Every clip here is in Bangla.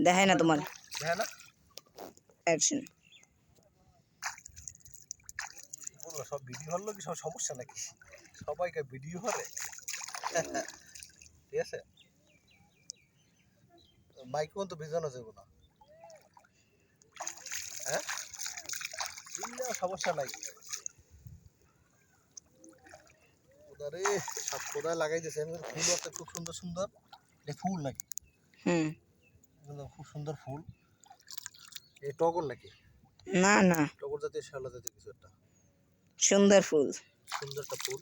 দেখাই না তোমার দেখে না অ্যাকশন। বললো সব ভিডিও হলো কি সব সমস্যা নাকি সবাইকে ভিডিও করে ঠিক আছে মাইক তো ভিজানো যাবে না হ্যাঁ সমস্যা নাই ওদারে সব কোদায় লাগাই দিয়েছে ফুল আছে খুব সুন্দর সুন্দর এটা ফুল নাকি খুব সুন্দর ফুল এই টগর নাকি না না টগর জাতীয় শ্যাওলা জাতীয় কিছু একটা সুন্দর ফুল সুন্দর একটা ফুল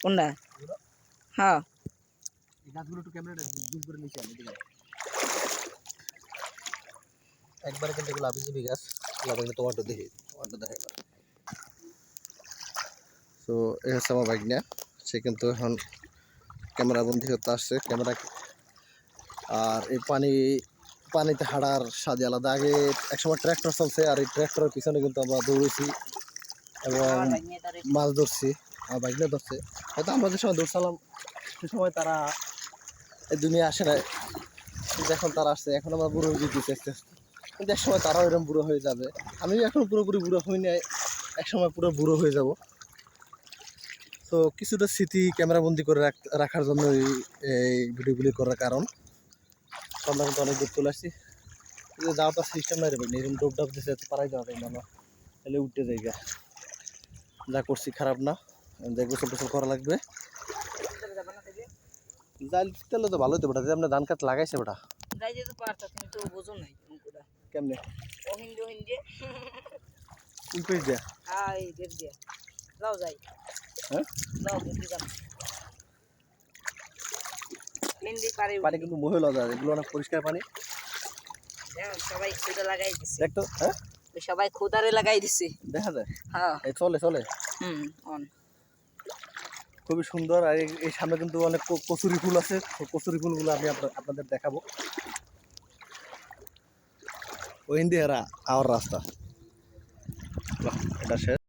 কোনটা? হ্যাঁ এই গাছগুলো একটু ক্যামেরাটা জুম করে নিচে আনি দিলাম একবারে কিন্তু এগুলো আবিজবি গাছ এগুলো টমেটো দেখি টমেটো দেখে তো এই হচ্ছে আমার বাইক নিয়ে সে কিন্তু এখন ক্যামেরা বন্দি করতে আসছে ক্যামেরা আর এই পানিতে হাঁটার স্বাদে আলাদা আগে একসময় ট্র্যাক্টর চলছে আর এই ট্র্যাক্টরের পিছনে কিন্তু আমরা দৌড়েছি এবং মাছ ধরছি আমার বাইক নিয়ে ধরছে হয়তো আমরা যে সময় দৌড়ছিলাম সে সময় তারা এই দুনিয়া আসে না কিন্তু এখন তারা আসছে এখন আমরা বুড়ো হয়ে যেতেছি আস্তে আস্তে কিন্তু এক সময় তারাও এরকম বুড়ো হয়ে যাবে আমি এখন পুরোপুরি বুড়ো হই নাই এক সময় পুরো বুড়ো হয়ে যাব তো কিছুটা স্মৃতি ক্যামেরাবন্দি করে রাখার জন্য এই ভিডিওগুলি করার কারণ আমরা কিন্তু অনেক দূর চলে আসছি যাওয়ার তো সিস্টেম নাই রে ভাই এরকম ডোব ডাব দিয়েছে পারাই যাওয়া যায় না তাহলে উঠতে জায়গা যা করছি খারাপ না যে গোসল টোসল করা লাগবে জাল তেলে তো ভালোই তো বেটা যে আপনার ধান কাট লাগাইছে বেটা কেমনে কোন পেজ দিয়া হ্যাঁ পানি কিন্তু মহিলা যায় এগুলো অনেক পরিষ্কার পানি সবাই খুদা লাগাই দিছে দেখতো হ্যাঁ সবাই খুদারে লাগাই দিছে দেখা যায় হ্যাঁ এই চলে চলে অন খুবই সুন্দর আর এই সামনে কিন্তু অনেক কচুরি ফুল আছে কচুরি ফুলগুলো আমি আপনাদের দেখাবো ওই ইন্ডিয়ারা আওয়ার রাস্তা এটা শেষ